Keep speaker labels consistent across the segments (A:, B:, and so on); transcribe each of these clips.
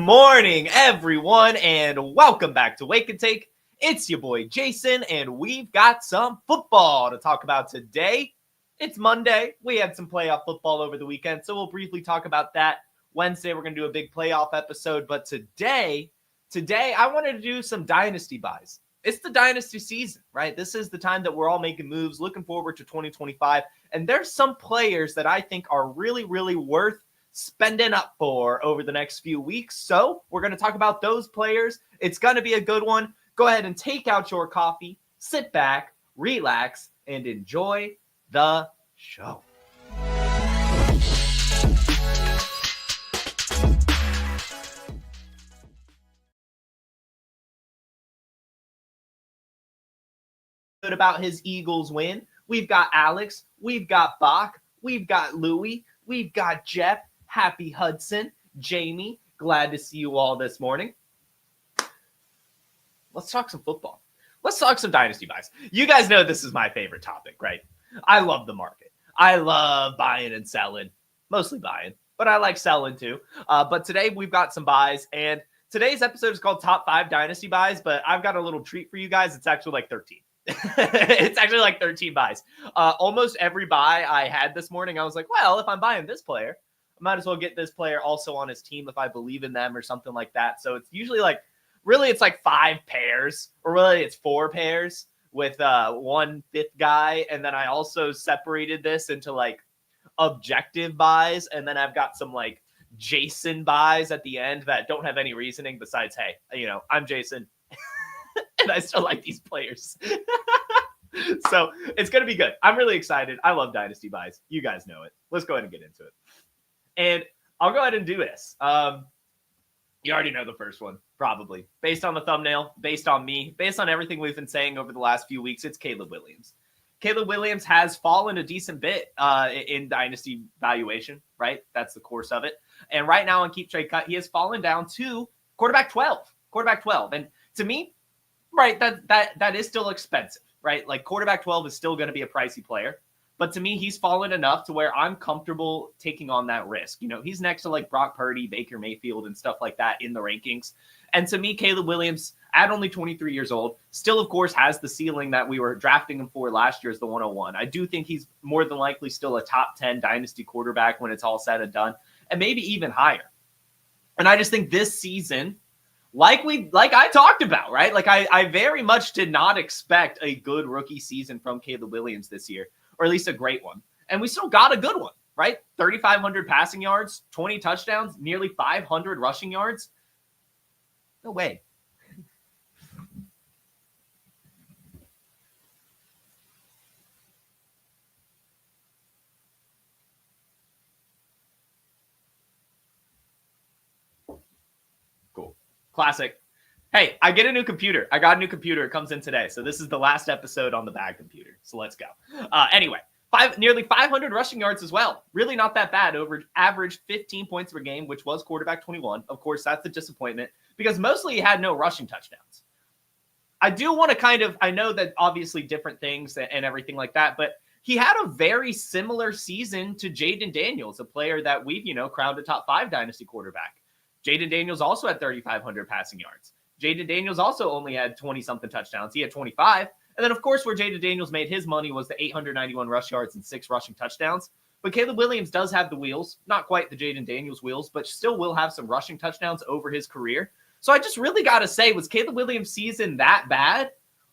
A: morning, everyone, and welcome back to Wake and Take. It's your boy Jason, and we've got some football to talk about today. It's Monday. We had some playoff football over the weekend, so we'll briefly talk about that. Wednesday, we're going to do a big playoff episode, but today, I wanted to do some Dynasty buys. It's the Dynasty season, right? This is the time that we're all making moves, looking forward to 2025, and there's some players that I think are really, really worth spending up for over the next few weeks. So we're going to talk about those players. It's going to be a good one. Go ahead and take out your coffee, sit back, relax, and enjoy the show. Good about his Eagles win. We've got Alex, we've got Bach, we've got Louie, we've got Jeff, Happy Hudson, Jamie. Glad to see you all this morning. Let's talk some football. Let's talk some Dynasty buys. You guys know this is my favorite topic, right? I love the market. I love buying and selling, mostly buying, but I like selling too. But today we've got some buys, and today's episode is called Top 5 Dynasty Buys, but I've got a little treat for you guys. It's actually like 13. It's actually like 13 buys. Almost every buy I had this morning, I was like, well, if I'm buying this player, I might as well get this player also on his team if I believe in them or something like that. So it's usually like, really, it's like 5 pairs, or really it's 4 pairs with 1 fifth guy. And then I also separated this into like objective buys. And then I've got some like Jason buys at the end that don't have any reasoning besides, hey, I'm Jason and I still like these players. So it's going to be good. I'm really excited. I love Dynasty buys. You guys know it. Let's go ahead and get into it. And I'll go ahead and do this. You already know the first one, probably. Based on the thumbnail, based on me, based on everything we've been saying over the last few weeks, it's Caleb Williams. Caleb Williams has fallen a decent bit in Dynasty valuation, right? That's the course of it. And right now on Keep Trade Cut, he has fallen down to quarterback 12. And to me, right, that is still expensive, right? Like quarterback 12 is still going to be a pricey player. But to me, he's fallen enough to where I'm comfortable taking on that risk. He's next to like Brock Purdy, Baker Mayfield, and stuff like that in the rankings. And to me, Caleb Williams, at only 23 years old, still, of course, has the ceiling that we were drafting him for last year as the 101. I do think he's more than likely still a top 10 dynasty quarterback when it's all said and done, and maybe even higher. And I just think this season, like I talked about, right? Like I very much did not expect a good rookie season from Caleb Williams this year, or at least a great one. And we still got a good one, right? 3,500 passing yards, 20 touchdowns, nearly 500 rushing yards. No way. Cool. Classic. Hey, I get a new computer. I got a new computer. It comes in today. So this is the last episode on the bad computer. So let's go. Anyway, nearly 500 rushing yards as well. Really not that bad. Average 15 points per game, which was quarterback 21. Of course, that's a disappointment because mostly he had no rushing touchdowns. I do want to I know that obviously different things and everything like that, but he had a very similar season to Jaden Daniels, a player that we've, crowned a top 5 dynasty quarterback. Jaden Daniels also had 3,500 passing yards. Jaden Daniels also only had 20-something touchdowns. He had 25. And then, of course, where Jaden Daniels made his money was the 891 rush yards and 6 rushing touchdowns. But Caleb Williams does have the wheels. Not quite the Jaden Daniels wheels, but still will have some rushing touchdowns over his career. So I just really got to say, was Caleb Williams' season that bad?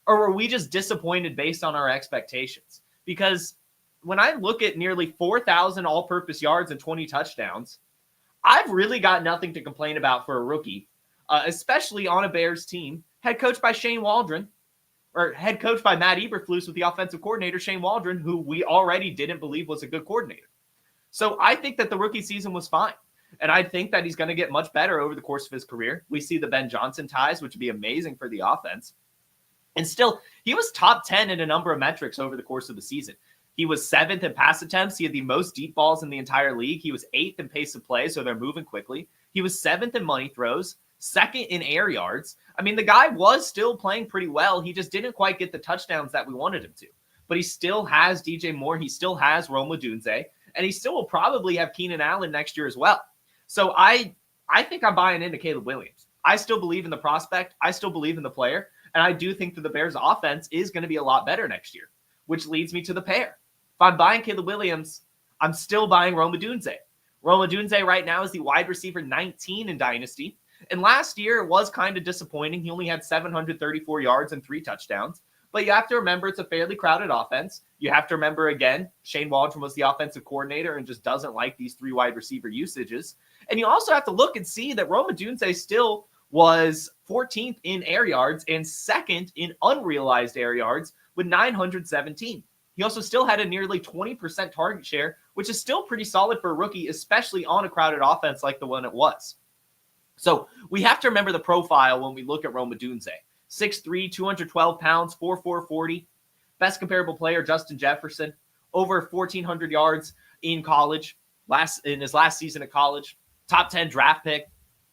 A: Or were we just disappointed based on our expectations? Because when I look at nearly 4,000 all-purpose yards and 20 touchdowns, I've really got nothing to complain about for a rookie. Especially on a Bears team, head coached by Shane Waldron, or head coached by Matt Eberflus with the offensive coordinator, Shane Waldron, who we already didn't believe was a good coordinator. So I think that the rookie season was fine. And I think that he's going to get much better over the course of his career. We see the Ben Johnson ties, which would be amazing for the offense. And still, he was top 10 in a number of metrics over the course of the season. He was 7th in pass attempts. He had the most deep balls in the entire league. He was 8th in pace of play, so they're moving quickly. He was 7th in money throws, 2nd in air yards. I mean, the guy was still playing pretty well. He just didn't quite get the touchdowns that we wanted him to. But he still has DJ Moore. He still has Rome Odunze. And he still will probably have Keenan Allen next year as well. So I I think I'm buying into Caleb Williams. I still believe in the prospect. I still believe in the player. And I do think that the Bears offense is going to be a lot better next year, which leads me to the pair. If I'm buying Caleb Williams, I'm still buying Rome Odunze. Rome Odunze right now is the wide receiver 19 in Dynasty. And last year, it was kind of disappointing. He only had 734 yards and 3 touchdowns. But you have to remember it's a fairly crowded offense. You have to remember, again, Shane Waldron was the offensive coordinator and just doesn't like these 3 wide receiver usages. And you also have to look and see that Rome Odunze still was 14th in air yards and 2nd in unrealized air yards with 917. He also still had a nearly 20% target share, which is still pretty solid for a rookie, especially on a crowded offense like the one it was. So we have to remember the profile when we look at Rome Odunze. 6'3", 212 pounds, 4'4", 40. Best comparable player, Justin Jefferson. Over 1,400 yards in college, in his last season at college. Top 10 draft pick.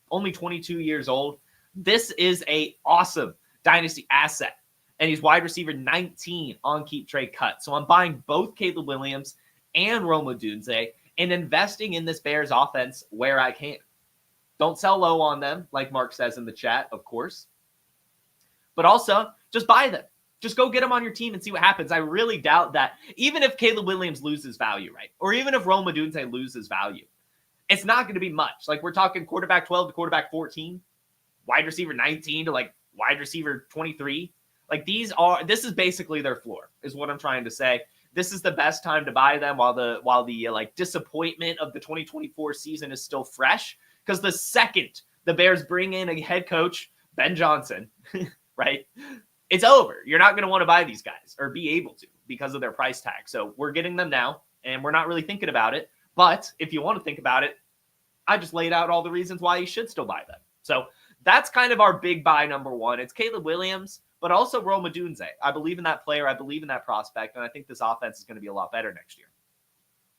A: Only 22 years old. This is a awesome Dynasty asset. And he's wide receiver 19 on keep trade cut. So I'm buying both Caleb Williams and Rome Odunze and investing in this Bears offense where I can. Don't sell low on them, like Mark says in the chat, of course. But also, just buy them. Just go get them on your team and see what happens. I really doubt that even if Caleb Williams loses value, right? Or even if Rome Odunze loses value, it's not going to be much. Like, we're talking quarterback 12 to quarterback 14, wide receiver 19 to like wide receiver 23. Like, this is basically their floor, is what I'm trying to say. This is the best time to buy them while the like disappointment of the 2024 season is still fresh. Because the second the Bears bring in a head coach, Ben Johnson, right? It's over. You're not going to want to buy these guys or be able to because of their price tag. So we're getting them now, and we're not really thinking about it. But if you want to think about it, I just laid out all the reasons why you should still buy them. So that's kind of our big buy number one. It's Caleb Williams, but also Rome Odunze. I believe in that player. I believe in that prospect, and I think this offense is going to be a lot better next year.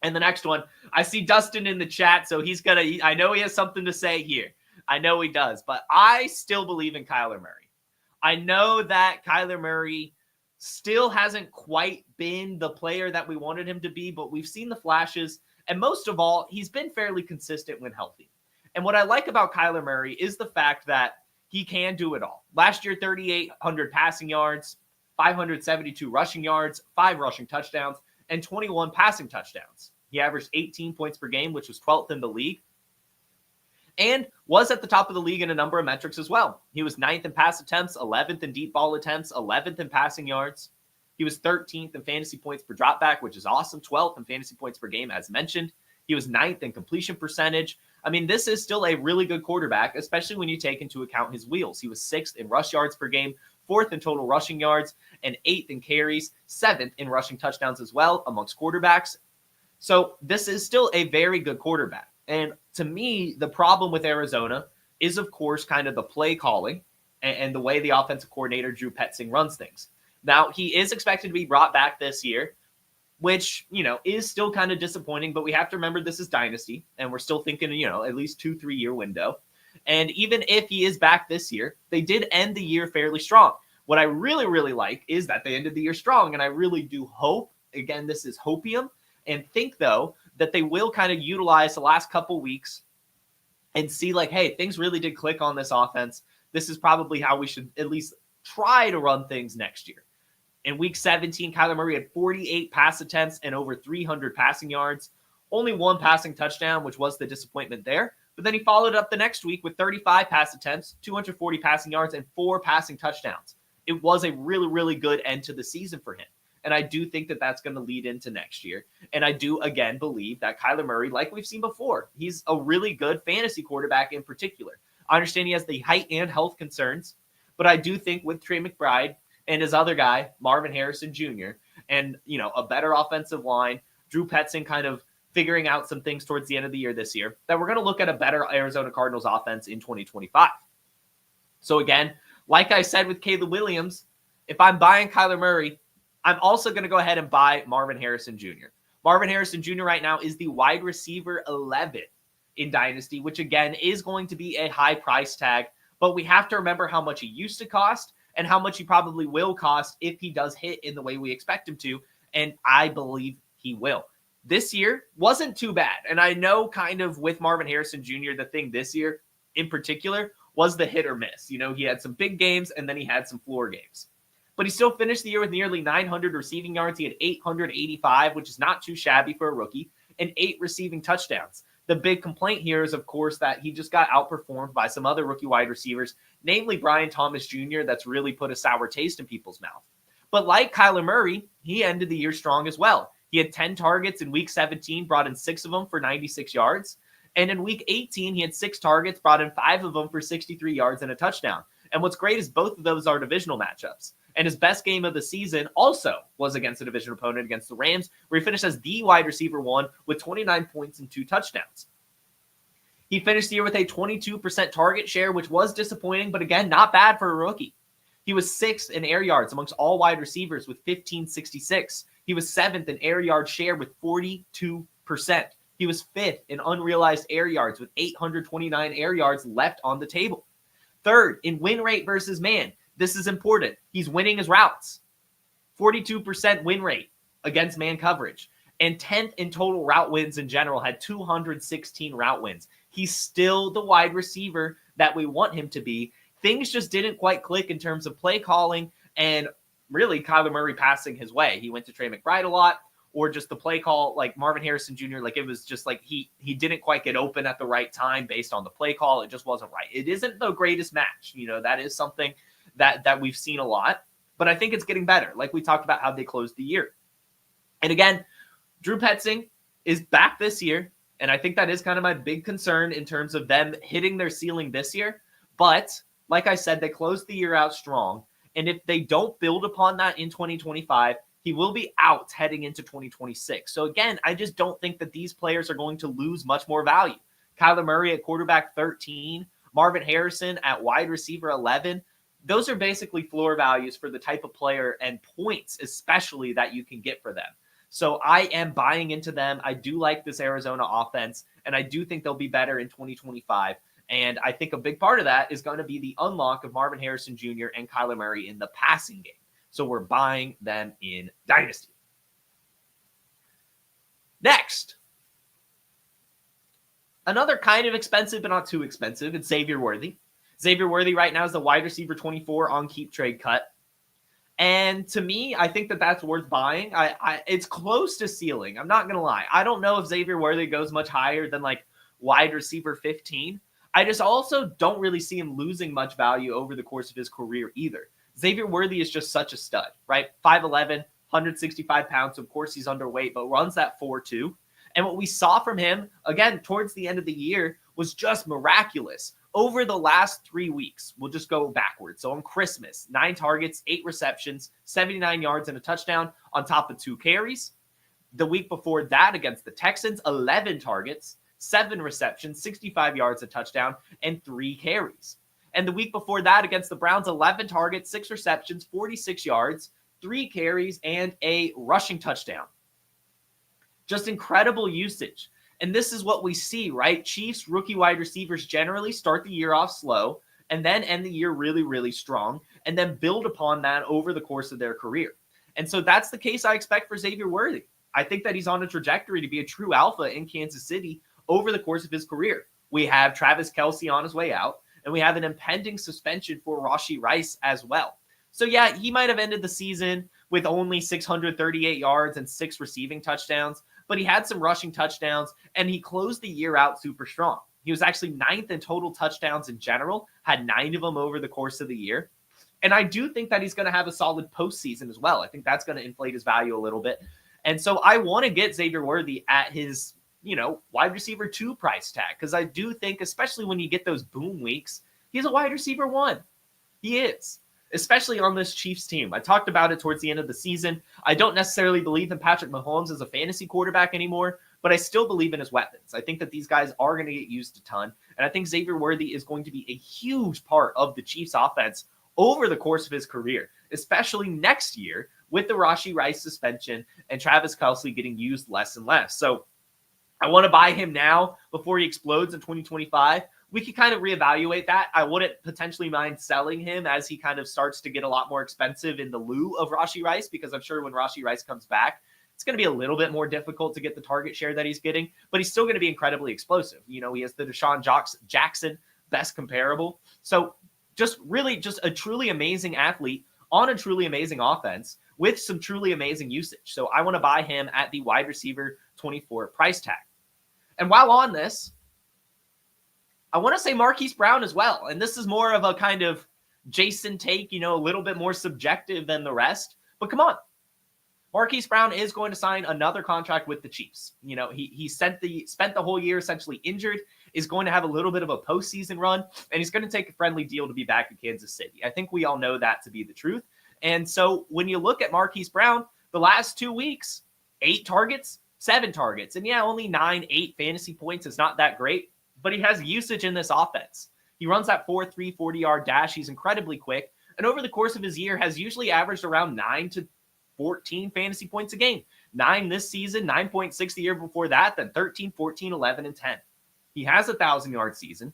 A: And the next one, I see Dustin in the chat, so I know he has something to say here. I know he does, but I still believe in Kyler Murray. I know that Kyler Murray still hasn't quite been the player that we wanted him to be, but we've seen the flashes. And most of all, he's been fairly consistent when healthy. And what I like about Kyler Murray is the fact that he can do it all. Last year, 3,800 passing yards, 572 rushing yards, 5 rushing touchdowns, and 21 passing touchdowns. He averaged 18 points per game, which was 12th in the league, and was at the top of the league in a number of metrics as well. He was 9th in pass attempts, 11th in deep ball attempts, 11th in passing yards. He was 13th in fantasy points per dropback, which is awesome, 12th in fantasy points per game, as mentioned. He was 9th in completion percentage. I mean, this is still a really good quarterback, especially when you take into account his wheels. He was 6th in rush yards per game, 4th in total rushing yards, and 8th in carries, 7th in rushing touchdowns as well amongst quarterbacks. So this is still a very good quarterback. And to me, the problem with Arizona is, of course, kind of the play calling and the way the offensive coordinator, Drew Petzing, runs things. Now, he is expected to be brought back this year, which, is still kind of disappointing, but we have to remember this is Dynasty, and we're still thinking, at least 2-3 year window. And even if he is back this year, they did end the year fairly strong. What I really, really like is that they ended the year strong, and I really do hope, again, this is hopium, and think, though, that they will kind of utilize the last couple weeks and see, like, hey, things really did click on this offense. This is probably how we should at least try to run things next year. In week 17, Kyler Murray had 48 pass attempts and over 300 passing yards. Only 1 passing touchdown, which was the disappointment there. But then he followed up the next week with 35 pass attempts, 240 passing yards, and 4 passing touchdowns. It was a really, really good end to the season for him. And I do think that that's going to lead into next year. And I do, again, believe that Kyler Murray, like we've seen before, he's a really good fantasy quarterback in particular. I understand he has the height and health concerns, but I do think with Trey McBride and his other guy, Marvin Harrison Jr., and, a better offensive line, Drew Petzing kind of figuring out some things towards the end of the year this year, that we're going to look at a better Arizona Cardinals offense in 2025. So again, like I said with Caleb Williams, if I'm buying Kyler Murray, I'm also going to go ahead and buy Marvin Harrison Jr. Marvin Harrison Jr. right now is the wide receiver 11 in Dynasty, which again is going to be a high price tag, but we have to remember how much he used to cost and how much he probably will cost if he does hit in the way we expect him to, and I believe he will. This year wasn't too bad, and I know kind of with Marvin Harrison Jr., the thing this year, in particular was the hit or miss. You know, he had some big games and then he had some floor games. But he still finished the year with nearly 900 receiving yards. He had 885, which is not too shabby for a rookie, and 8 receiving touchdowns. The big complaint here is, of course, that he just got outperformed by some other rookie wide receivers, namely Brian Thomas Jr., that's really put a sour taste in people's mouth. But like Kyler Murray, he ended the year strong as well. He had 10 targets in Week 17, brought in 6 of them for 96 yards. And in Week 18, he had 6 targets, brought in 5 of them for 63 yards and a touchdown. And what's great is both of those are divisional matchups. And his best game of the season also was against a division opponent, against the Rams, where he finished as the wide receiver 1 with 29 points and 2 touchdowns. He finished the year with a 22% target share, which was disappointing, but again, not bad for a rookie. He was 6th in air yards amongst all wide receivers with 1566. He was 7th in air yard share with 42%. He was 5th in unrealized air yards with 829 air yards left on the table. 3rd in win rate versus man. This is important. He's winning his routes. 42% win rate against man coverage. And 10th in total route wins in general, had 216 route wins. He's still the wide receiver that we want him to be. Things just didn't quite click in terms of play calling and really Kyler Murray passing his way. He went to Trey McBride a lot, or just the play call, like Marvin Harrison Jr., like it was just like he didn't quite get open at the right time based on the play call. It just wasn't right. It isn't the greatest match. You know, that is something that we've seen a lot, but I think it's getting better. Like we talked about how they closed the year. And again, Drew Petzing is back this year, and I think that is kind of my big concern in terms of them hitting their ceiling this year. But like I said, they closed the year out strong, and if they don't build upon that in 2025, he will be out heading into 2026. So again, I just don't think that these players are going to lose much more value. Kyler Murray at quarterback 13, Marvin Harrison at wide receiver 11. Those are basically floor values for the type of player and points, especially that you can get for them. So I am buying into them. I do like this Arizona offense, and I do think they'll be better in 2025. And I think a big part of that is going to be the unlock of Marvin Harrison Jr. and Kyler Murray in the passing game. So we're buying them in Dynasty. Next, another kind of expensive, but not too expensive, it's Xavier Worthy. Xavier Worthy right now is the wide receiver 24 on keep trade cut. And to me, I think that that's worth buying. It's close to ceiling. I'm not going to lie. I don't know if Xavier Worthy goes much higher than like wide receiver 15. I just also don't really see him losing much value over the course of his career either. Xavier Worthy is just such a stud, right? 5'11", 165 pounds. Of course, he's underweight, but runs that 4.2. And what we saw from him, again, towards the end of the year, was just miraculous. Over the last 3 weeks, we'll just go backwards. So on Christmas, 9 targets, 8 receptions, 79 yards and a touchdown on top of 2 carries. The week before that against the Texans, 11 targets, 7 receptions, 65 yards, a touchdown, and 3 carries. And the week before that against the Browns, 11 targets, 6 receptions, 46 yards, 3 carries, and a rushing touchdown. Just incredible usage. And this is what we see, right? Chiefs rookie wide receivers generally start the year off slow and then end the year really, really strong and then build upon that over the course of their career. And so that's the case I expect for Xavier Worthy. I think that he's on a trajectory to be a true alpha in Kansas City over the course of his career. We have Travis Kelce on his way out, and we have an impending suspension for Rashee Rice as well. So yeah, he might have ended the season with only 638 yards and 6 receiving touchdowns, but he had some rushing touchdowns, and he closed the year out super strong. He was actually 9th in total touchdowns in general, had 9 of them over the course of the year. And I do think that he's going to have a solid postseason as well. I think that's going to inflate his value a little bit. And so I want to get Xavier Worthy at his, wide receiver 2 price tag, because I do think, especially when you get those boom weeks, he's a wide receiver 1. He is. Especially on this Chiefs team. I talked about it towards the end of the season. I don't necessarily believe in Patrick Mahomes as a fantasy quarterback anymore, but I still believe in his weapons. I think that these guys are going to get used a ton, and I think Xavier Worthy is going to be a huge part of the Chiefs offense over the course of his career, especially next year with the Rashee Rice suspension and Travis Kelce getting used less and less. So I want to buy him now before he explodes in 2025. We could kind of reevaluate that. I wouldn't potentially mind selling him as he kind of starts to get a lot more expensive in the lieu of Rashee Rice, because I'm sure when Rashee Rice comes back, it's going to be a little bit more difficult to get the target share that he's getting, but he's still going to be incredibly explosive. He has the Deshaun Jackson best comparable. So just a truly amazing athlete on a truly amazing offense with some truly amazing usage. So I want to buy him at the wide receiver 24 price tag. And while on this, I want to say Marquise Brown as well. And this is more of a kind of Jason take, a little bit more subjective than the rest. But come on. Marquise Brown is going to sign another contract with the Chiefs. He spent the whole year essentially injured, is going to have a little bit of a postseason run, and he's going to take a friendly deal to be back in Kansas City. I think we all know that to be the truth. And so when you look at Marquise Brown, the last 2 weeks, 8 targets, 7 targets. And yeah, only 8 fantasy points is not that great, but he has usage in this offense. He runs that 4.3 40-yard dash. He's incredibly quick. And over the course of his year has usually averaged around 9 to 14 fantasy points a game. 9 this season, 9.6 the year before that, then 13, 14, 11, and 10. He has a 1,000-yard season.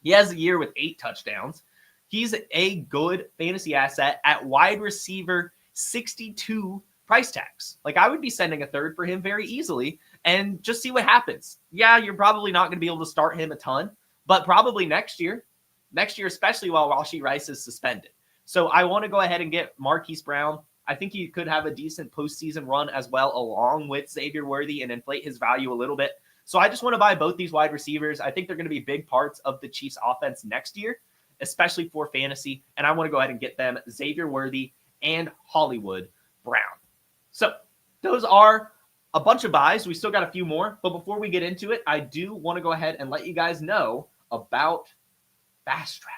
A: He has a year with 8 touchdowns. He's a good fantasy asset at wide receiver 62 price tags. Like, I would be sending a third for him very easily and just see what happens. Yeah, you're probably not going to be able to start him a ton, but probably next year, especially while Rashee Rice is suspended. So I want to go ahead and get Marquise Brown. I think he could have a decent postseason run as well, along with Xavier Worthy, and inflate his value a little bit. So I just want to buy both these wide receivers. I think they're going to be big parts of the Chiefs offense next year, especially for fantasy. And I want to go ahead and get them, Xavier Worthy and Hollywood Brown. So those are a bunch of buys. We still got a few more. But before we get into it, I do want to go ahead and let you guys know about Fast Draft.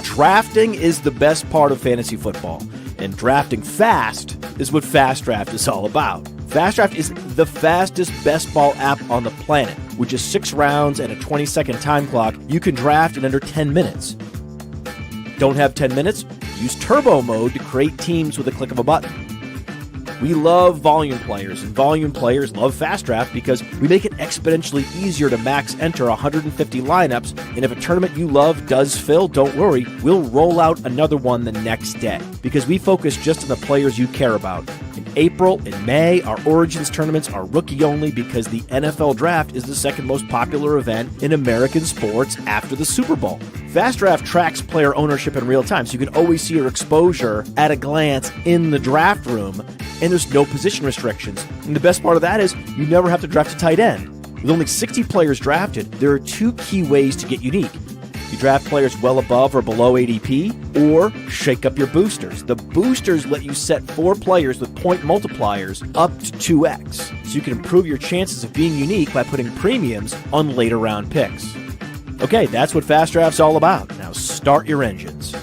B: Drafting is the best part of fantasy football, and drafting fast is what Fast Draft is all about. Fast Draft is the fastest best ball app on the planet. With just 6 rounds and a 20-second time clock, you can draft in under 10 minutes. Don't have 10 minutes? Use Turbo Mode to create teams with a click of a button. We love volume players, and volume players love Fast Draft because we make it exponentially easier to max enter 150 lineups, and if a tournament you love does fill, don't worry, we'll roll out another one the next day because we focus just on the players you care about. In April and May, our Origins tournaments are rookie only because the NFL Draft is the second most popular event in American sports after the Super Bowl. Fast Draft tracks player ownership in real time, so you can always see your exposure at a glance in the draft room, and there's no position restrictions. And the best part of that is you never have to draft a tight end. With only 60 players drafted, there are 2 key ways to get unique. You draft players well above or below ADP, or shake up your boosters. The boosters let you set 4 players with point multipliers up to 2x, so you can improve your chances of being unique by putting premiums on later round picks. Okay, that's what Fast Draft's all about. Now start your engines.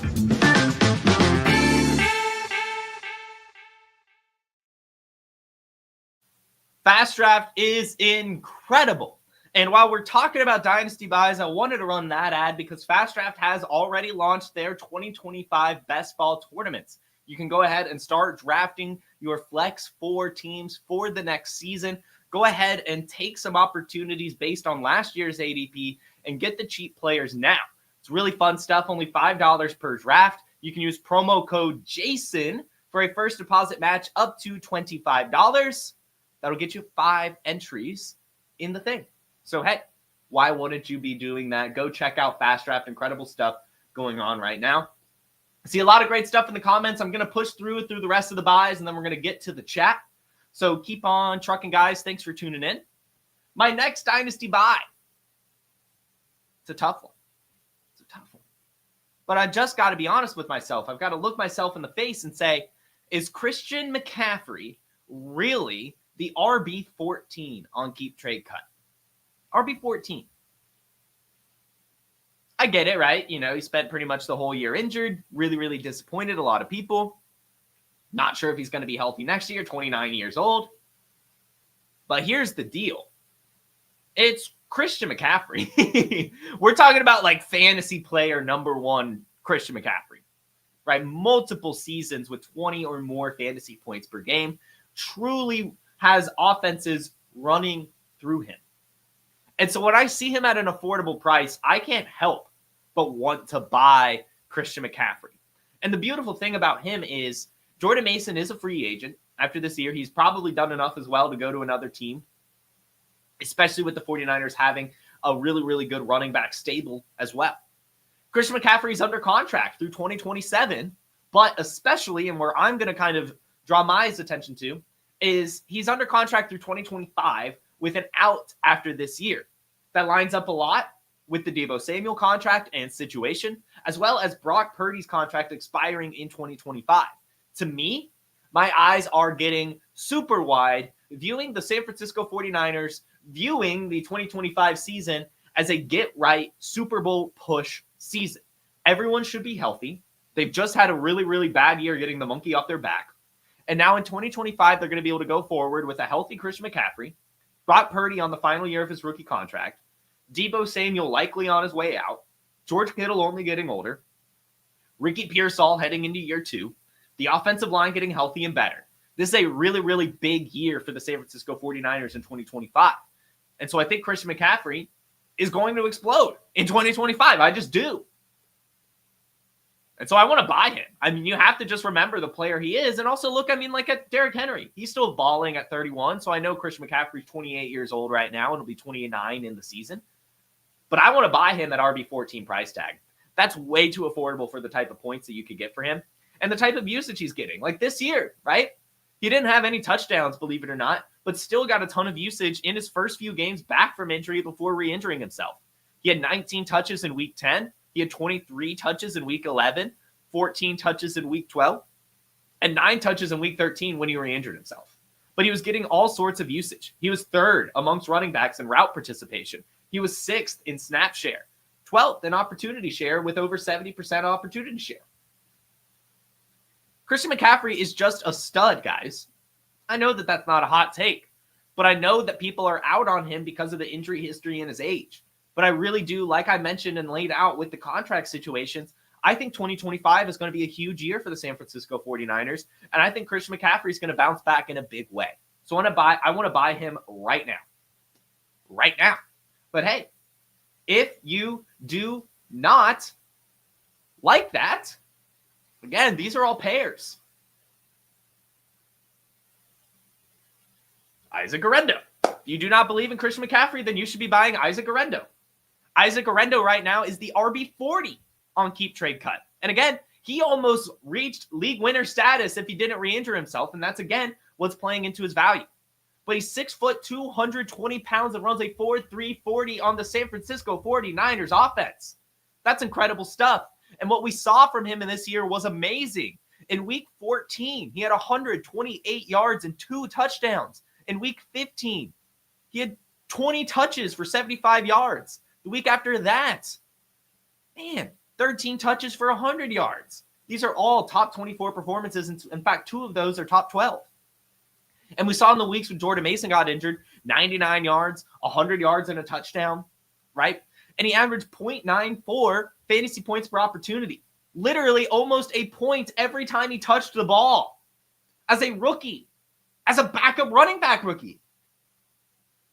A: Fast Draft is incredible. And while we're talking about Dynasty buys, I wanted to run that ad because Fast Draft has already launched their 2025 Best Ball tournaments. You can go ahead and start drafting your Flex 4 teams for the next season. Go ahead and take some opportunities based on last year's ADP and get the cheap players now. It's really fun stuff, only $5 per draft. You can use promo code JASON for a first deposit match up to $25. That'll get you 5 entries in the thing. So, hey, why wouldn't you be doing that? Go check out Fast Draft. Incredible stuff going on right now. I see a lot of great stuff in the comments. I'm going to push through the rest of the buys, and then we're going to get to the chat. So keep on trucking, guys. Thanks for tuning in. My next Dynasty buy. It's a tough one. But I just got to be honest with myself. I've got to look myself in the face and say, is Christian McCaffrey really the RB14 on Keep Trade Cut? RB14. I get it, right? He spent pretty much the whole year injured. Really, really disappointed a lot of people. Not sure if he's going to be healthy next year, 29 years old. But here's the deal. It's Christian McCaffrey. We're talking about like fantasy player number 1, Christian McCaffrey, right? Multiple seasons with 20 or more fantasy points per game. Truly has offenses running through him. And so when I see him at an affordable price, I can't help but want to buy Christian McCaffrey. And the beautiful thing about him is Jordan Mason is a free agent. After this year, he's probably done enough as well to go to another team, especially with the 49ers having a really, really good running back stable as well. Christian McCaffrey's under contract through 2027, but especially, and where I'm going to kind of draw my attention to, is he's under contract through 2025 with an out after this year. That lines up a lot with the Deebo Samuel contract and situation, as well as Brock Purdy's contract expiring in 2025. To me, my eyes are getting super wide, viewing the San Francisco 49ers, viewing the 2025 season as a get-right Super Bowl push season. Everyone should be healthy. They've just had a really, really bad year getting the monkey off their back. And now in 2025, they're going to be able to go forward with a healthy Christian McCaffrey, Brock Purdy on the final year of his rookie contract, Deebo Samuel likely on his way out, George Kittle only getting older, Ricky Pearsall heading into year 2, the offensive line getting healthy and better. This is a really, really big year for the San Francisco 49ers in 2025. And so I think Christian McCaffrey is going to explode in 2025. I just do. And so I want to buy him. I mean, you have to just remember the player he is. And also look, I mean, like at Derrick Henry. He's still balling at 31. So I know Christian McCaffrey's 28 years old right now and will be 29 in the season. But I want to buy him at RB14 price tag. That's way too affordable for the type of points that you could get for him and the type of usage he's getting. Like this year, right? He didn't have any touchdowns, believe it or not, but still got a ton of usage in his first few games back from injury before re-injuring himself. He had 19 touches in week 10. He had 23 touches in week 11, 14 touches in week 12, and 9 touches in week 13 when he re-injured himself. But he was getting all sorts of usage. He was 3rd amongst running backs in route participation. He was 6th in snap share, 12th in opportunity share with over 70% opportunity share. Christian McCaffrey is just a stud, guys. I know that that's not a hot take, but I know that people are out on him because of the injury history and his age. But I really do, like I mentioned and laid out with the contract situations, I think 2025 is going to be a huge year for the San Francisco 49ers, and I think Christian McCaffrey is going to bounce back in a big way. So I want to buy him right now. Right now. But hey, if you do not like that, again, these are all pairs. Isaac Orendo. If you do not believe in Christian McCaffrey, then you should be buying Isaac Orendo. Isaac Orendo right now is the RB40 on Keep Trade Cut. And again, he almost reached league winner status if he didn't re-injure himself. And that's, again, what's playing into his value. But he's 6 foot, 220 pounds, and runs a 4.3 40 on the San Francisco 49ers offense. That's incredible stuff. And what we saw from him in this year was amazing. In week 14, he had 128 yards and 2 touchdowns. In week 15, he had 20 touches for 75 yards. The week after that, 13 touches for 100 yards. These are all top 24 performances. In fact, 2 of those are top 12. And we saw in the weeks when Jordan Mason got injured, 99 yards, 100 yards and a touchdown, right? And he averaged 0.94 fantasy points per opportunity. Literally almost a point every time he touched the ball. As a rookie, as a backup running back rookie.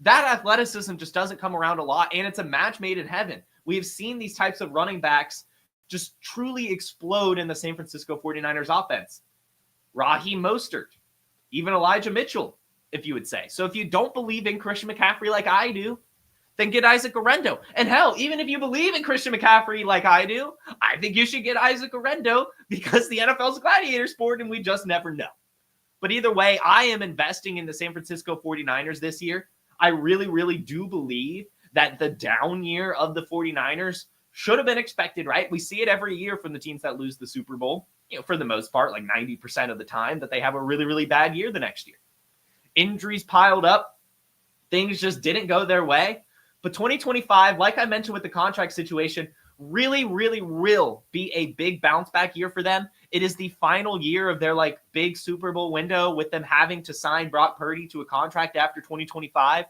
A: That athleticism just doesn't come around a lot, and it's a match made in heaven. We have seen these types of running backs just truly explode in the San Francisco 49ers offense. Raheem Mostert, even Elijah Mitchell, if you would say. So if you don't believe in Christian McCaffrey like I do, then get Isaac Orendo. And hell, even if you believe in Christian McCaffrey like I do, I think you should get Isaac Orendo because the NFL's a gladiator sport and we just never know. But either way, I am investing in the San Francisco 49ers this year. I really, really do believe that the down year of the 49ers should have been expected, right? We see it every year from the teams that lose the Super Bowl, for the most part, like 90% of the time, that they have a really, really bad year the next year. Injuries piled up. Things just didn't go their way. But 2025, like I mentioned with the contract situation, really, really will be a big bounce back year for them. It is the final year of their big Super Bowl window with them having to sign Brock Purdy to a contract after 2025.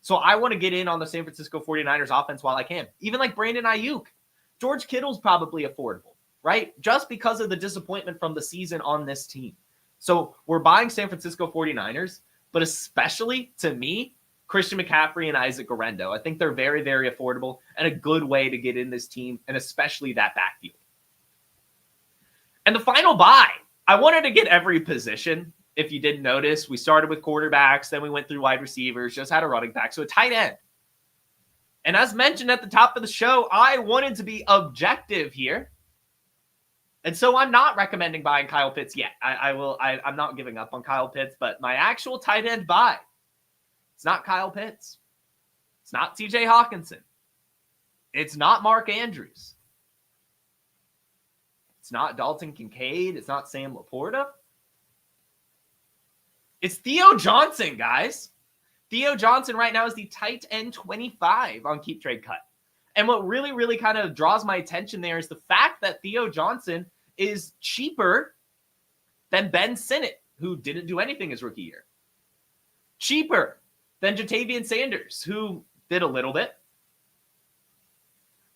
A: So I want to get in on the San Francisco 49ers offense while I can. Even like Brandon Ayuk. George Kittle's probably affordable, right? Just because of the disappointment from the season on this team. So we're buying San Francisco 49ers, but especially to me, Christian McCaffrey and Isaac Orendo. I think they're very, very affordable and a good way to get in this team, and especially that backfield. And the final buy, I wanted to get every position. If you didn't notice, we started with quarterbacks, then we went through wide receivers, just had a running back, so a tight end. And as mentioned at the top of the show, I wanted to be objective here. And so I'm not recommending buying Kyle Pitts yet. I'm not giving up on Kyle Pitts, but my actual tight end buy, it's not Kyle Pitts. It's not TJ Hawkinson. It's not Mark Andrews. It's not Dalton Kincaid. It's not Sam Laporta. It's Theo Johnson, guys. Theo Johnson right now is the tight end 25 on Keep Trade Cut. And what really, really kind of draws my attention there is the fact that Theo Johnson is cheaper than Ben Sinnott, who didn't do anything his rookie year. Cheaper than Jatavian Sanders, who did a little bit.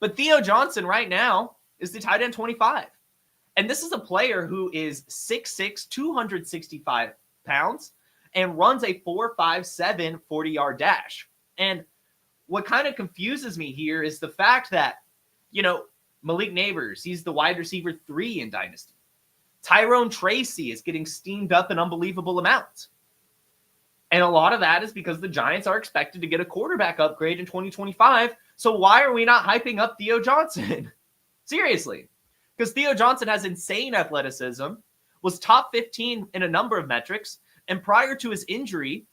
A: But Theo Johnson right now is the tight end 25. And this is a player who is 6'6", 265 pounds, and runs a 4.57 40-yard dash. And what kind of confuses me here is the fact that, Malik Neighbors, he's the wide receiver 3 in Dynasty. Tyrone Tracy is getting steamed up an unbelievable amount. And a lot of that is because the Giants are expected to get a quarterback upgrade in 2025. So why are we not hyping up Theo Johnson? Seriously. Because Theo Johnson has insane athleticism, was top 15 in a number of metrics, and prior to his injury,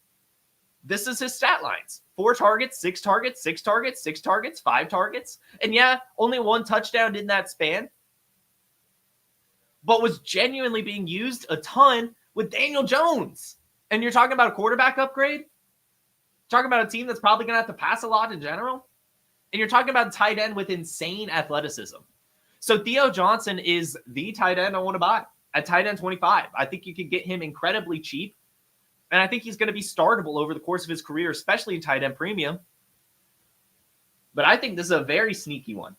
A: this is his stat lines. 4 targets, 6 targets, 6 targets, 6 targets, 5 targets. And yeah, only 1 touchdown in that span. But was genuinely being used a ton with Daniel Jones. And you're talking about a quarterback upgrade? Talking about a team that's probably going to have to pass a lot in general? And you're talking about a tight end with insane athleticism. So Theo Johnson is the tight end I want to buy at tight end 25. I think you can get him incredibly cheap. And I think he's going to be startable over the course of his career, especially in tight end premium. But I think this is a very sneaky one.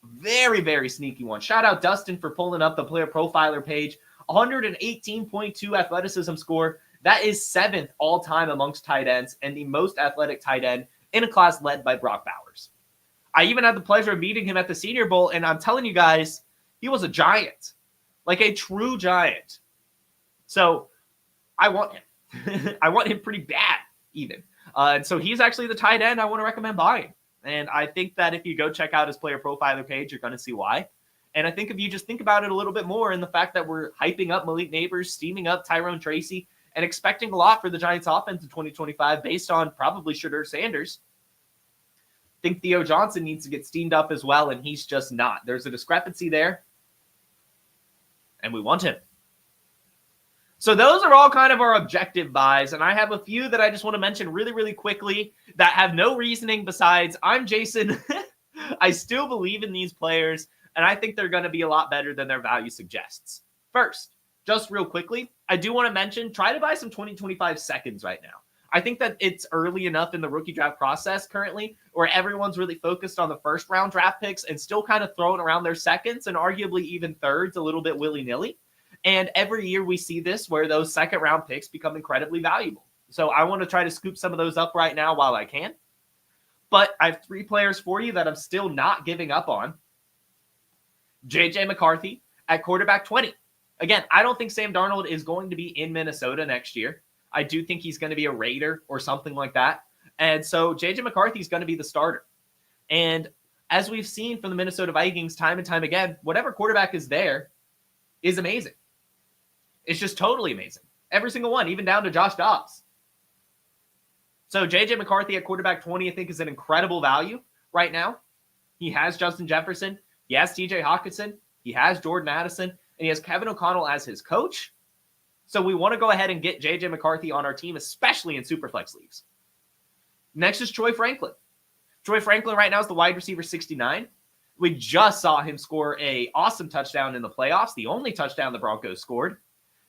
A: Very, very sneaky one. Shout out Dustin for pulling up the Player Profiler page. 118.2 athleticism score. That is 7th all-time amongst tight ends and the most athletic tight end in a class led by Brock Bowers. I even had the pleasure of meeting him at the Senior Bowl, and I'm telling you guys, he was a giant. Like a true giant. So I want him. I want him pretty bad, even. And so he's actually the tight end I want to recommend buying. And I think that if you go check out his Player Profiler page, you're going to see why. And I think if you just think about it a little bit more in the fact that we're hyping up Malik Neighbors, steaming up Tyrone Tracy, and expecting a lot for the Giants offense in 2025 based on probably Shedeur Sanders, I think Theo Johnson needs to get steamed up as well, and he's just not. There's a discrepancy there, and we want him. So those are all kind of our objective buys, and I have a few that I just want to mention really, really quickly that have no reasoning besides I'm Jason. I still believe in these players, and I think they're going to be a lot better than their value suggests. First, just real quickly, I do want to mention, try to buy some 2025 seconds right now. I think that it's early enough in the rookie draft process currently where everyone's really focused on the first round draft picks and still kind of throwing around their seconds and arguably even thirds a little bit willy-nilly. And every year we see this where those second round picks become incredibly valuable. So I want to try to scoop some of those up right now while I can. But I have 3 players for you that I'm still not giving up on. JJ McCarthy at quarterback 20. Again, I don't think Sam Darnold is going to be in Minnesota next year. I do think he's going to be a Raider or something like that. And so JJ McCarthy is going to be the starter. And as we've seen from the Minnesota Vikings time and time again, whatever quarterback is there is amazing. It's just totally amazing. Every single one, even down to Josh Dobbs. So JJ McCarthy at quarterback 20, I think, is an incredible value right now. He has Justin Jefferson. He has TJ Hawkinson. He has Jordan Addison. And he has Kevin O'Connell as his coach. So we want to go ahead and get JJ McCarthy on our team, especially in Superflex leagues. Next is Troy Franklin. Troy Franklin right now is the wide receiver 69. We just saw him score an awesome touchdown in the playoffs, the only touchdown the Broncos scored.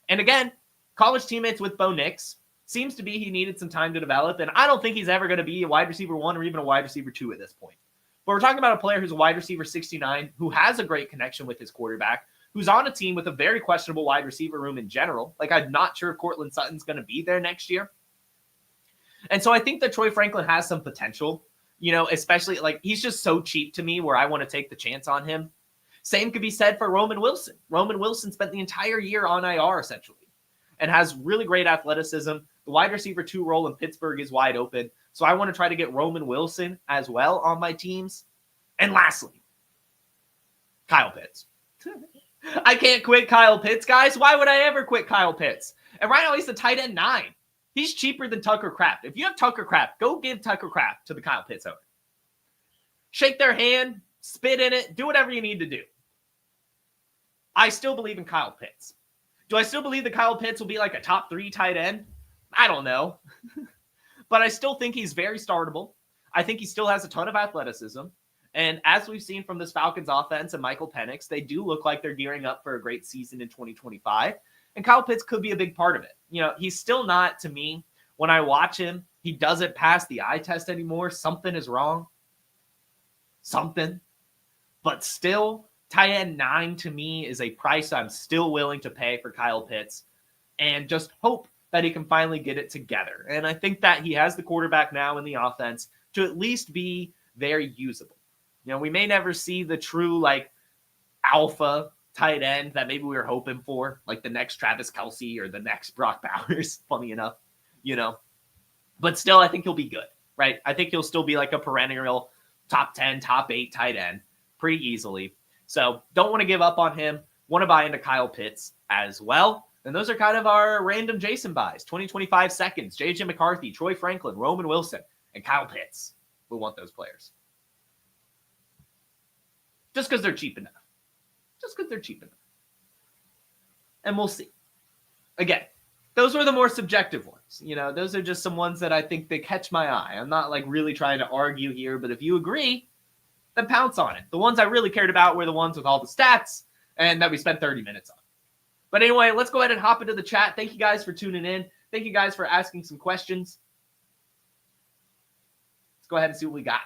A: And again, college teammates with Bo Nix. Seems to be he needed some time to develop, and I don't think he's ever going to be a wide receiver 1 or even a wide receiver 2 at this point. But we're talking about a player who's a wide receiver 69, who has a great connection with his quarterback, who's on a team with a very questionable wide receiver room in general. Like, I'm not sure if Courtland Sutton's going to be there next year. And so I think that Troy Franklin has some potential, especially like he's just so cheap to me where I want to take the chance on him. Same could be said for Roman Wilson. Roman Wilson spent the entire year on IR essentially and has really great athleticism. The wide receiver 2 role in Pittsburgh is wide open. So I want to try to get Roman Wilson as well on my teams. And lastly, Kyle Pitts. I can't quit Kyle Pitts, guys. Why would I ever quit Kyle Pitts? And right now he's the tight end 9. He's cheaper than Tucker Kraft. If you have Tucker Kraft, go give Tucker Kraft to the Kyle Pitts owner. Shake their hand, spit in it, do whatever you need to do. I still believe in Kyle Pitts. Do I still believe that Kyle Pitts will be like a top 3 tight end? I don't know. But I still think he's very startable. I think he still has a ton of athleticism. And as we've seen from this Falcons offense and Michael Penix, they do look like they're gearing up for a great season in 2025. And Kyle Pitts could be a big part of it. You know, he's still not, to me, when I watch him, he doesn't pass the eye test anymore. Something is wrong. Something. But still, tight end 9 to me is a price I'm still willing to pay for Kyle Pitts. And just hope that he can finally get it together. And I think that he has the quarterback now in the offense to at least be very usable. You know, we may never see the true, like, alpha tight end that maybe we were hoping for, like the next Travis Kelce or the next Brock Bowers, funny enough, you know. But still, I think he'll be good, right? I think he'll still be like a perennial top 10, top 8 tight end pretty easily. So don't want to give up on him. Want to buy into Kyle Pitts as well. And those are kind of our random Jason buys. 2025 seconds, J.J. McCarthy, Troy Franklin, Roman Wilson, and Kyle Pitts. We want those players. Just because they're cheap enough. Just because they're cheap enough. And we'll see. Again, those were the more subjective ones. You know, those are just some ones that I think they catch my eye. I'm not like really trying to argue here, but if you agree, then pounce on it. The ones I really cared about were the ones with all the stats and that we spent 30 minutes on. But anyway, let's go ahead and hop into the chat. Thank you guys for tuning in. Thank you guys for asking some questions. Let's go ahead and see what we got.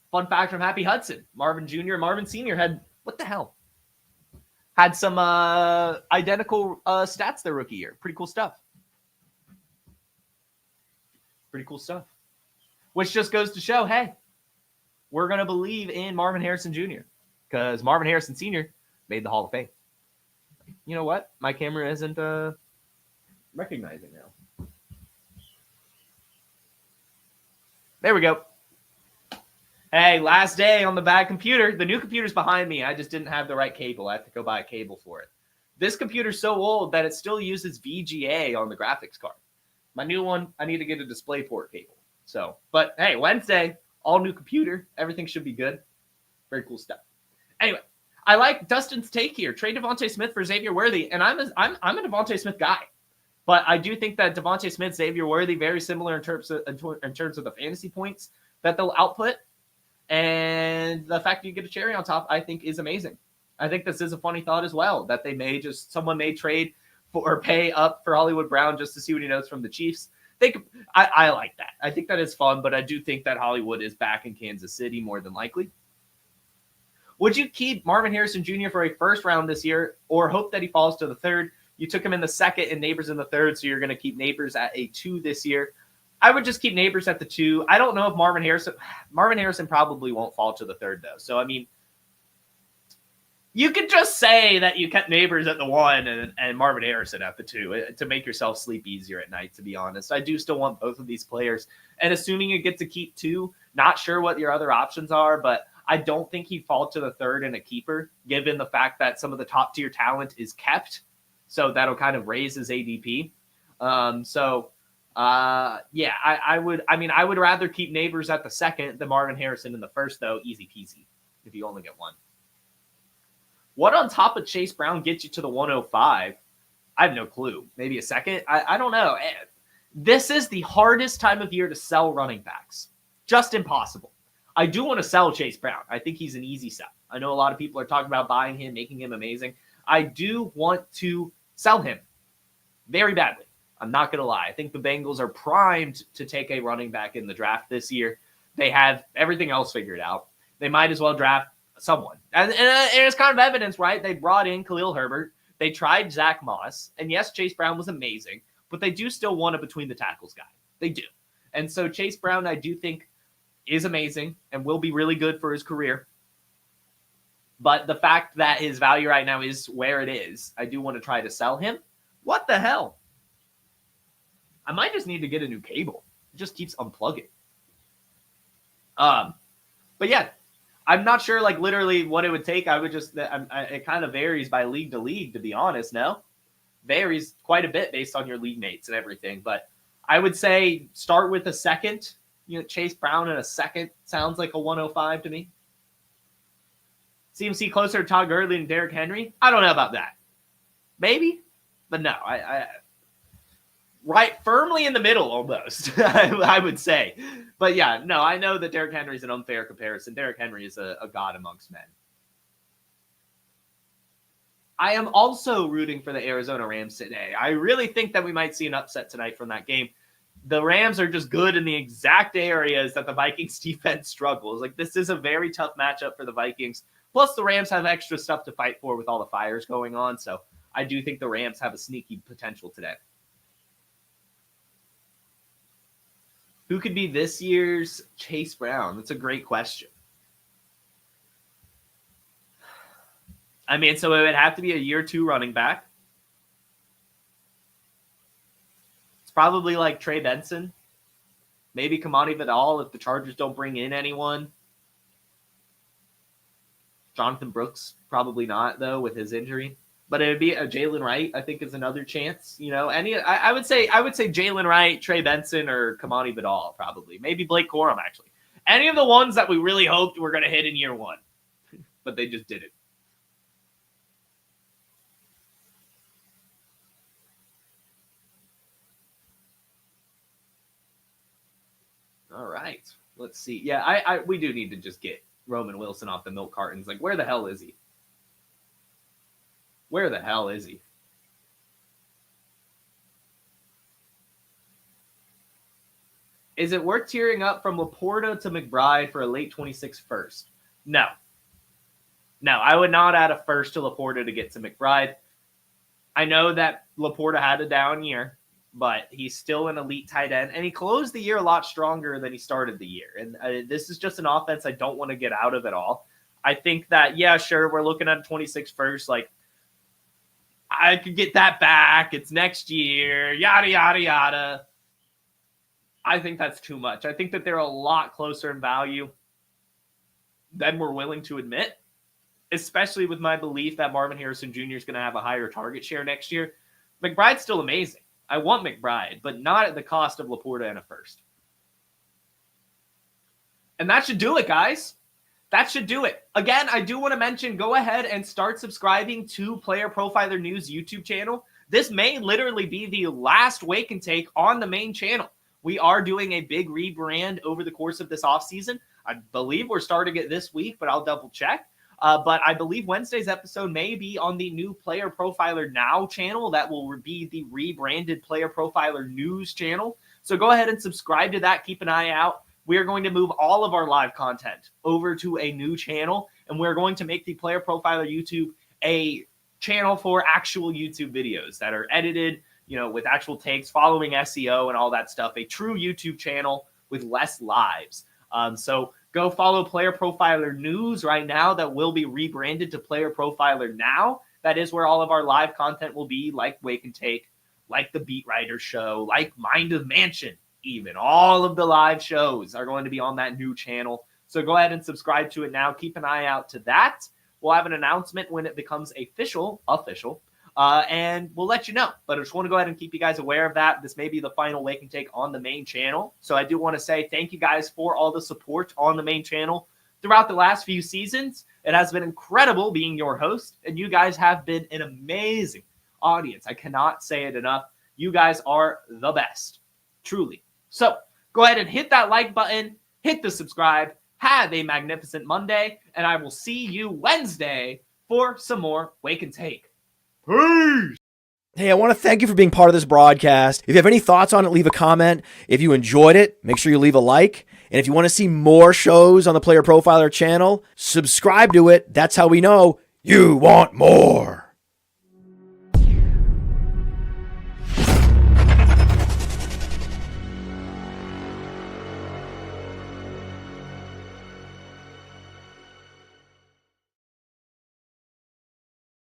A: Fun fact from Happy Hudson. Marvin Jr. and Marvin Sr. had, what the hell? Had some identical stats their rookie year. Pretty cool stuff. Pretty cool stuff. Which just goes to show, hey, we're going to believe in Marvin Harrison Jr. because Marvin Harrison Sr. made the Hall of Fame. You know what? My camera isn't recognizing now. There we go. Hey, last day on the bad computer. The new computer's behind me. I just didn't have the right cable. I have to go buy a cable for it. This computer's so old that it still uses VGA on the graphics card. My new one, I need to get a DisplayPort cable. So, but hey, Wednesday, all new computer. Everything should be good. Very cool stuff. Anyway, I like Dustin's take here. Trade Devontae Smith for Xavier Worthy, and I'm a Devontae Smith guy. But I do think that Devontae Smith, Xavier Worthy, very similar in terms of the fantasy points that they'll output. And the fact that you get a cherry on top, I think, is amazing. I think this is a funny thought as well, that someone may trade for or pay up for Hollywood Brown just to see what he knows from the Chiefs. I like that. I think that is fun, but I do think that Hollywood is back in Kansas City more than likely. Would you keep Marvin Harrison Jr. for a first round this year or hope that he falls to the third? You took him in the second and Neighbors in the third, so you're going to keep Neighbors at a 2 this year. I would just keep Neighbors at the 2. I don't know if Marvin Harrison probably won't fall to the third, though. So, I mean, you could just say that you kept Neighbors at the 1 and Marvin Harrison at the 2 to make yourself sleep easier at night, to be honest. I do still want both of these players. And assuming you get to keep 2, not sure what your other options are, but I don't think he'd fall to the third in a keeper, given the fact that some of the top-tier talent is kept. So that'll kind of raise his ADP. Yeah, I would rather keep Neighbors at the second than Marvin Harrison in the first, though. Easy peasy if you only get one. What on top of Chase Brown gets you to the 105? I have no clue. Maybe a second? I don't know. This is the hardest time of year to sell running backs. Just impossible. I do want to sell Chase Brown. I think he's an easy sell. I know a lot of people are talking about buying him, making him amazing. I do want to sell him very badly. I'm not going to lie. I think the Bengals are primed to take a running back in the draft this year. They have everything else figured out. They might as well draft someone. And it's kind of evidence, right? They brought in Khalil Herbert. They tried Zach Moss. And yes, Chase Brown was amazing, but they do still want a between the tackles guy. They do. And so Chase Brown, I do think, is amazing and will be really good for his career. But the fact that his value right now is where it is, I do want to try to sell him. What the hell? I might just need to get a new cable. It just keeps unplugging. But yeah, I'm not sure like literally what it would take. I would just, it kind of varies by league to league, to be honest. No, varies quite a bit based on your league mates and everything. But I would say start with a second. Chase Brown in a second sounds like a 105 to me. CMC closer to Todd Gurley and Derrick Henry. I don't know about that. Maybe, but no, I right firmly in the middle almost, I would say. But yeah, no, I know that Derrick Henry is an unfair comparison. Derrick Henry is a god amongst men. I am also rooting for the Arizona Rams today. I really think that we might see an upset tonight from that game. The Rams are just good in the exact areas that the Vikings defense struggles. Like, this is a very tough matchup for the Vikings. Plus, the Rams have extra stuff to fight for with all the fires going on. So I do think the Rams have a sneaky potential today. Who could be this year's Chase Brown? That's a great question. I mean, so it would have to be a year 2 running back. It's probably like Trey Benson. Maybe Kamani Vidal if the Chargers don't bring in anyone. Jonathan Brooks, probably not, though, with his injury. But it would be a Jalen Wright, I think, is another chance. I would say Jalen Wright, Trey Benson, or Kamani Vidal, probably. Maybe Blake Corum, actually. Any of the ones that we really hoped were going to hit in year 1. But they just didn't. All right. Let's see. Yeah, we do need to just get Roman Wilson off the milk cartons. Like, where the hell is he? Where the hell is he? Is it worth tearing up from Laporta to McBride for a late 26 first? No. No, I would not add a first to Laporta to get to McBride. I know that Laporta had a down year, but he's still an elite tight end, and he closed the year a lot stronger than he started the year. And this is just an offense I don't want to get out of at all. I think that, yeah, sure, we're looking at a 26 first. Like, I could get that back. It's next year, yada, yada, yada. I think that's too much. I think that they're a lot closer in value than we're willing to admit, especially with my belief that Marvin Harrison Jr. is going to have a higher target share next year. McBride's still amazing. I want McBride, but not at the cost of Laporta and a first. And that should do it, guys. That should do it. Again, I do want to mention, go ahead and start subscribing to Player Profiler News YouTube channel. This may literally be the last Wake and Take on the main channel. We are doing a big rebrand over the course of this offseason. I believe we're starting it this week, but I'll double check. But I believe Wednesday's episode may be on the new Player Profiler Now channel. That will be the rebranded Player Profiler News channel. So go ahead and subscribe to that. Keep an eye out. We are going to move all of our live content over to a new channel, and we're going to make the Player Profiler YouTube a channel for actual YouTube videos that are edited, with actual takes, following SEO and all that stuff. A true YouTube channel with less lives. So go follow Player Profiler News right now. That will be rebranded to Player Profiler Now. That is where all of our live content will be, like Wake and Take, like the Beat Writer Show, like Mind of Mansion. Even all of the live shows are going to be on that new channel. So go ahead and subscribe to it now. Keep an eye out to that. We'll have an announcement when it becomes official, and we'll let you know. But I just want to go ahead and keep you guys aware of that. This may be the final Wake and Take on the main channel. So I do want to say thank you guys for all the support on the main channel throughout the last few seasons. It has been incredible being your host, and you guys have been an amazing audience. I cannot say it enough. You guys are the best, truly. So go ahead and hit that like button, hit the subscribe, have a magnificent Monday, and I will see you Wednesday for some more Wake and Take. Peace!
B: Hey, I want to thank you for being part of this broadcast. If you have any thoughts on it, leave a comment. If you enjoyed it, make sure you leave a like. And if you want to see more shows on the Player Profiler channel, subscribe to it. That's how we know you want more.